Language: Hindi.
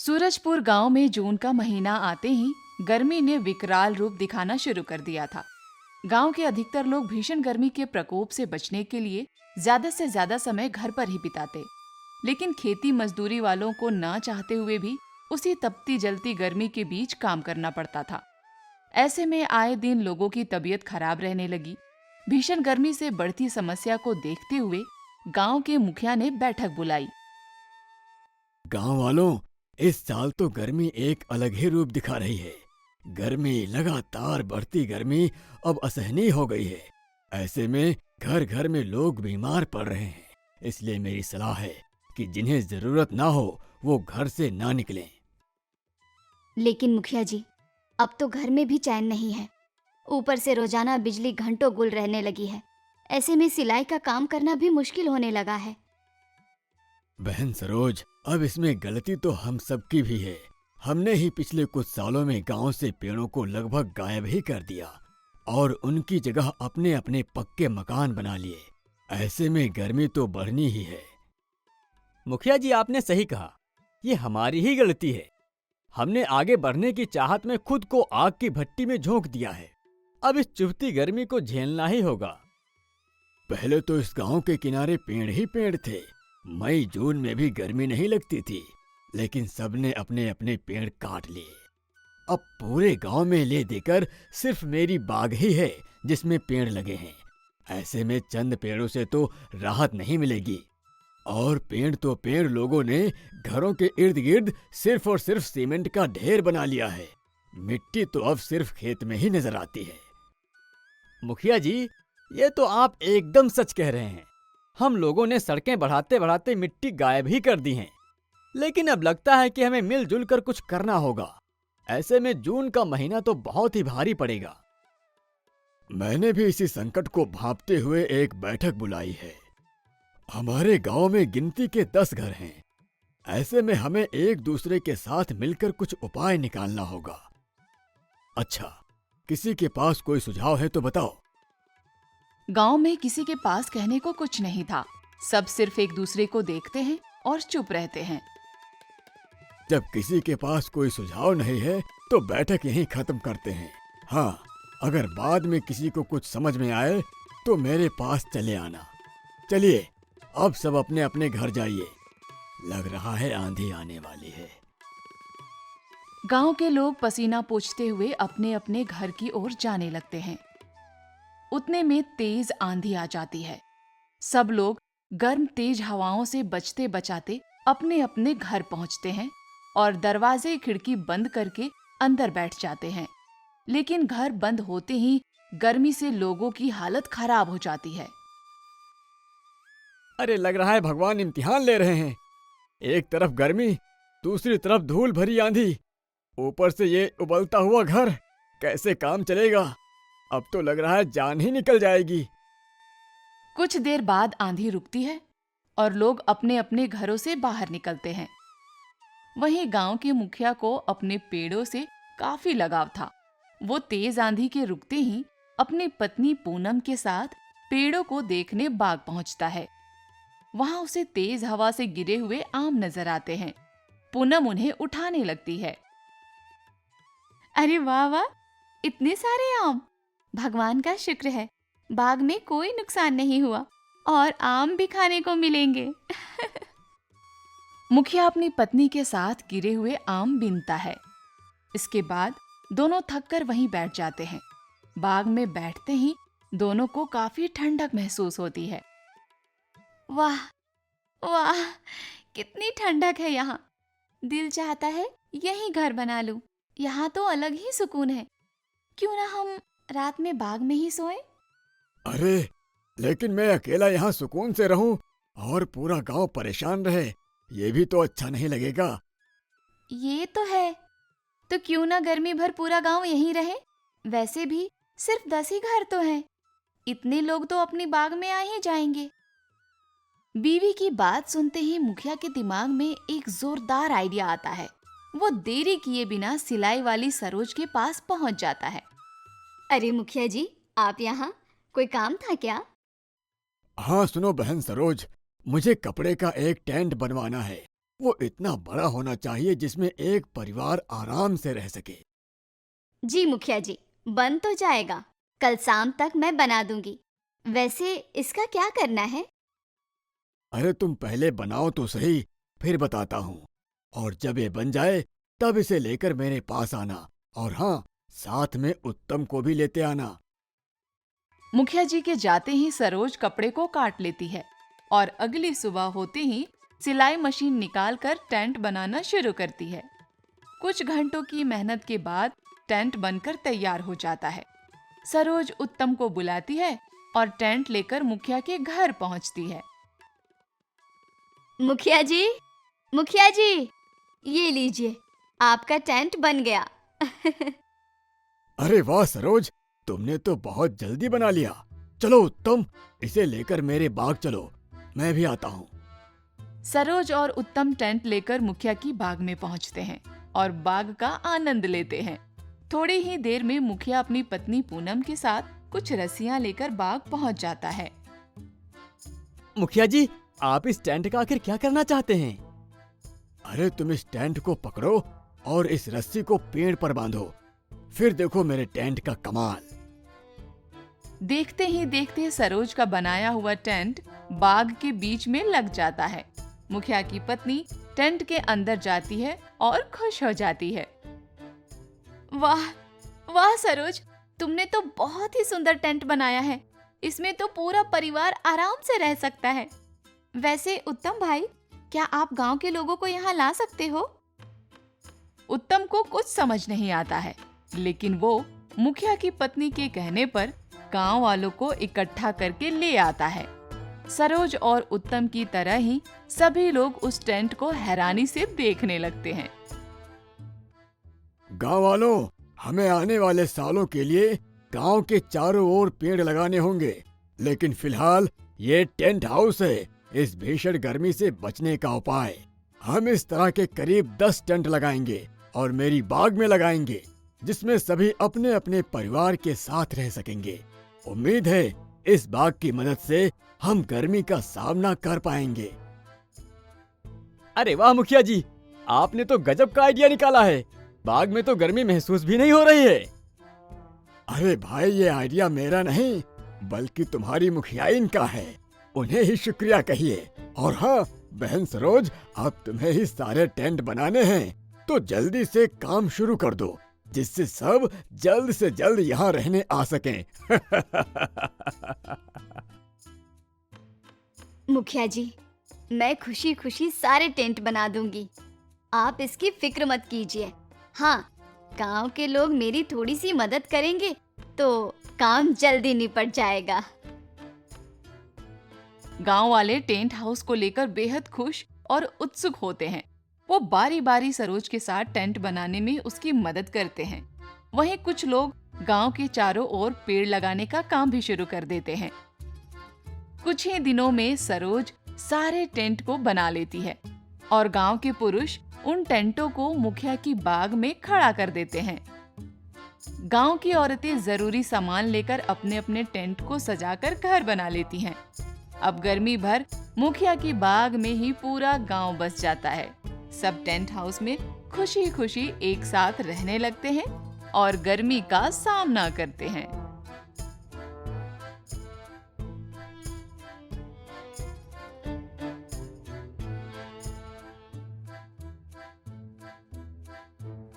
सूरजपुर गांव में जून का महीना आते ही गर्मी ने विकराल रूप दिखाना शुरू कर दिया था। गांव के अधिकतर लोग भीषण गर्मी के प्रकोप से बचने के लिए ज्यादा से ज्यादा समय घर पर ही बिताते, लेकिन खेती मजदूरी वालों को ना चाहते हुए भी उसी तपती जलती गर्मी के बीच काम करना पड़ता था। ऐसे में आए दिन लोगों की तबीयत खराब रहने लगी। भीषण गर्मी से बढ़ती समस्या को देखते हुए गांव के मुखिया ने बैठक बुलाई। गांव वालों, इस साल तो गर्मी एक अलग ही रूप दिखा रही है। लगातार बढ़ती गर्मी अब असहनीय हो गई है। ऐसे में घर घर में लोग बीमार पड़ रहे हैं। इसलिए मेरी सलाह है कि जिन्हें जरूरत ना हो वो घर से ना निकलें। लेकिन मुखिया जी, अब तो घर में भी चैन नहीं है। ऊपर से रोजाना बिजली घंटों गुल रहने लगी है। ऐसे में सिलाई का काम करना भी मुश्किल होने लगा है। बहन सरोज, अब इसमें गलती तो हम सबकी भी है। हमने ही पिछले कुछ सालों में गांव से पेड़ों को लगभग गायब ही कर दिया और उनकी जगह अपने अपने पक्के मकान बना लिए। ऐसे में गर्मी तो बढ़नी ही है। मुखिया जी, आपने सही कहा। ये हमारी ही गलती है। हमने आगे बढ़ने की चाहत में खुद को आग की भट्टी में झोंक दिया है। अब इस चुभती गर्मी को झेलना ही होगा। पहले तो इस गांव के किनारे पेड़ ही पेड़ थे। मई जून में भी गर्मी नहीं लगती थी, लेकिन सबने अपने अपने पेड़ काट लिए। अब पूरे गांव में ले देकर सिर्फ मेरी बाग ही है जिसमें पेड़ लगे हैं। ऐसे में चंद पेड़ों से तो राहत नहीं मिलेगी। और पेड़ तो पेड़ लोगों ने घरों के इर्द गिर्द सिर्फ और सिर्फ सीमेंट का ढेर बना लिया है। मिट्टी तो अब सिर्फ खेत में ही नजर आती है। मुखिया जी, ये तो आप एकदम सच कह रहे हैं। हम लोगों ने सड़कें बढ़ाते बढ़ाते मिट्टी गायब ही कर दी है। लेकिन अब लगता है कि हमें मिलजुल कर कुछ करना होगा। ऐसे में जून का महीना तो बहुत ही भारी पड़ेगा। मैंने भी इसी संकट को भांपते हुए एक बैठक बुलाई है। हमारे गांव में गिनती के 10 घर हैं। ऐसे में हमें एक दूसरे के साथ मिलकर कुछ उपाय निकालना होगा। अच्छा, किसी के पास कोई सुझाव है तो बताओ। गांव में किसी के पास कहने को कुछ नहीं था। सब सिर्फ एक दूसरे को देखते हैं और चुप रहते हैं। जब किसी के पास कोई सुझाव नहीं है तो बैठक यहीं खत्म करते हैं। हाँ, अगर बाद में किसी को कुछ समझ में आए तो मेरे पास चले आना। चलिए, अब सब अपने अपने घर जाइए। लग रहा है आंधी आने वाली है। गांव के लोग पसीना पोंछते हुए अपने अपने घर की ओर जाने लगते हैं। उतने में तेज आंधी आ जाती है। सब लोग गर्म तेज हवाओं से बचते बचाते अपने अपने घर पहुंचते हैं और दरवाजे खिड़की बंद करके अंदर बैठ जाते हैं। लेकिन घर बंद होते ही गर्मी से लोगों की हालत खराब हो जाती है। अरे, लग रहा है भगवान इम्तिहान ले रहे हैं। एक तरफ गर्मी, दूसरी तरफ धूल भरी आंधी, ऊपर से ये उबलता हुआ घर। कैसे काम चलेगा? अब तो लग रहा है जान ही निकल जाएगी। कुछ देर बाद आंधी रुकती है और लोग अपने अपने घरों से बाहर निकलते हैं। वहीं गांव के मुखिया को अपने पेड़ों से काफी लगाव था। वो तेज आंधी के रुकते ही अपनी पत्नी पूनम के साथ पेड़ों को देखने बाग पहुंचता है। वहां उसे तेज हवा से गिरे हुए आम नजर आते हैं। पूनम उन्हें उठाने लगती है। अरे वाह वाह, इतने सारे आम! भगवान का शुक्र है, बाग में कोई नुकसान नहीं हुआ और आम भी खाने को मिलेंगे। मुखिया अपनी पत्नी के साथ गिरे हुए आम बीनता है। इसके बाद दोनों थककर वहीं बैठ जाते हैं। बाग में बैठते ही दोनों को काफी ठंडक महसूस होती है। वाह वाह, कितनी ठंडक है यहाँ। दिल चाहता है यहीं घर बना लूं। यहाँ तो अलग ही सुकून है। क्यों ना हम रात में बाग में ही सोएं? अरे, लेकिन मैं अकेला यहाँ सुकून से रहूं और पूरा गांव परेशान रहे, ये भी तो अच्छा नहीं लगेगा। ये तो है। तो क्यों ना गर्मी भर पूरा गांव यहीं रहे? वैसे भी सिर्फ 10 ही घर तो हैं। इतने लोग तो अपनी बाग में आ ही जाएंगे। बीवी की बात सुनते ही मुखिया के दिमाग में एक जोरदार आइडिया आता है। वो देरी किए बिना सिलाई वाली सरोज के पास पहुंच जाता है। अरे मुखिया जी, आप यहाँ? कोई काम था क्या? हाँ सुनो बहन सरोज, मुझे कपड़े का एक टेंट बनवाना है। वो इतना बड़ा होना चाहिए जिसमें एक परिवार आराम से रह सके। जी मुखिया जी, बन तो जाएगा। कल शाम तक मैं बना दूंगी। वैसे इसका क्या करना है? अरे तुम पहले बनाओ तो सही, फिर बताता हूँ। और जब ये बन जाए तब इसे लेकर मेरे पास आना। और हाँ, साथ में उत्तम को भी लेते आना। मुखिया जी के जाते ही सरोज कपड़े को काट लेती है और अगली सुबह होते ही सिलाई मशीन निकालकर टेंट बनाना शुरू करती है। कुछ घंटों की मेहनत के बाद टेंट बनकर तैयार हो जाता है। सरोज उत्तम को बुलाती है और टेंट लेकर मुखिया के घर पहुंचती है। मुखिया जी, ये लीजिए, आपका टेंट बन गया। अरे वाह सरोज, तुमने तो बहुत जल्दी बना लिया। चलो उत्तम, इसे लेकर मेरे बाग चलो, मैं भी आता हूँ। सरोज और उत्तम टेंट लेकर मुखिया की बाग में पहुंचते हैं और बाग का आनंद लेते हैं। थोड़ी ही देर में मुखिया अपनी पत्नी पूनम के साथ कुछ रस्सियां लेकर बाग पहुंच जाता है। मुखिया जी, आप इस टेंट का आखिर क्या करना चाहते हैं? अरे तुम इस टेंट को पकड़ो और इस रस्सी को पेड़ पर बांधो, फिर देखो मेरे टेंट का कमाल। देखते ही देखते सरोज का बनाया हुआ टेंट बाग के बीच में लग जाता है। मुखिया की पत्नी टेंट के अंदर जाती है और खुश हो जाती है। वाह वाह सरोज, तुमने तो बहुत ही सुंदर टेंट बनाया है। इसमें तो पूरा परिवार आराम से रह सकता है। वैसे उत्तम भाई, क्या आप गांव के लोगों को यहाँ ला सकते हो? उत्तम को कुछ समझ नहीं आता है, लेकिन वो मुखिया की पत्नी के कहने पर गांव वालों को इकट्ठा करके ले आता है। सरोज और उत्तम की तरह ही सभी लोग उस टेंट को हैरानी से देखने लगते हैं। गांव वालों, हमें आने वाले सालों के लिए गांव के चारों ओर पेड़ लगाने होंगे, लेकिन फिलहाल ये टेंट हाउस है इस भीषण गर्मी से बचने का उपाय। हम इस तरह के करीब 10 टेंट लगाएंगे और मेरी बाग में लगाएंगे, जिसमें सभी अपने अपने परिवार के साथ रह सकेंगे। उम्मीद है इस बाग की मदद से हम गर्मी का सामना कर पाएंगे। अरे वाह मुखिया जी, आपने तो गजब का आइडिया निकाला है। बाग में तो गर्मी महसूस भी नहीं हो रही है। अरे भाई, ये आइडिया मेरा नहीं बल्कि तुम्हारी मुखियाइन का है, उन्हें ही शुक्रिया कहिए। और हाँ बहन सरोज, अब तुम्हें ही सारे टेंट बनाने हैं, तो जल्दी से काम शुरू कर दो, जिससे सब जल्द से जल्द यहाँ रहने आ सकें। मुखिया जी, मैं खुशी खुशी सारे टेंट बना दूंगी। आप इसकी फिक्र मत कीजिए। हाँ, गांव के लोग मेरी थोड़ी सी मदद करेंगे तो काम जल्दी निपट जाएगा। गांव वाले टेंट हाउस को लेकर बेहद खुश और उत्सुक होते हैं। वो बारी बारी सरोज के साथ टेंट बनाने में उसकी मदद करते हैं। वहीं कुछ लोग गांव के चारों ओर पेड़ लगाने का काम भी शुरू कर देते हैं। कुछ ही दिनों में सरोज सारे टेंट को बना लेती है और गांव के पुरुष उन टेंटों को मुखिया की बाग में खड़ा कर देते हैं। गांव की औरतें जरूरी सामान लेकर अपने अपने टेंट को सजाकर घर बना लेती हैं। अब गर्मी भर मुखिया की बाग में ही पूरा गांव बस जाता है। सब टेंट हाउस में खुशी खुशी एक साथ रहने लगते हैं और गर्मी का सामना करते हैं।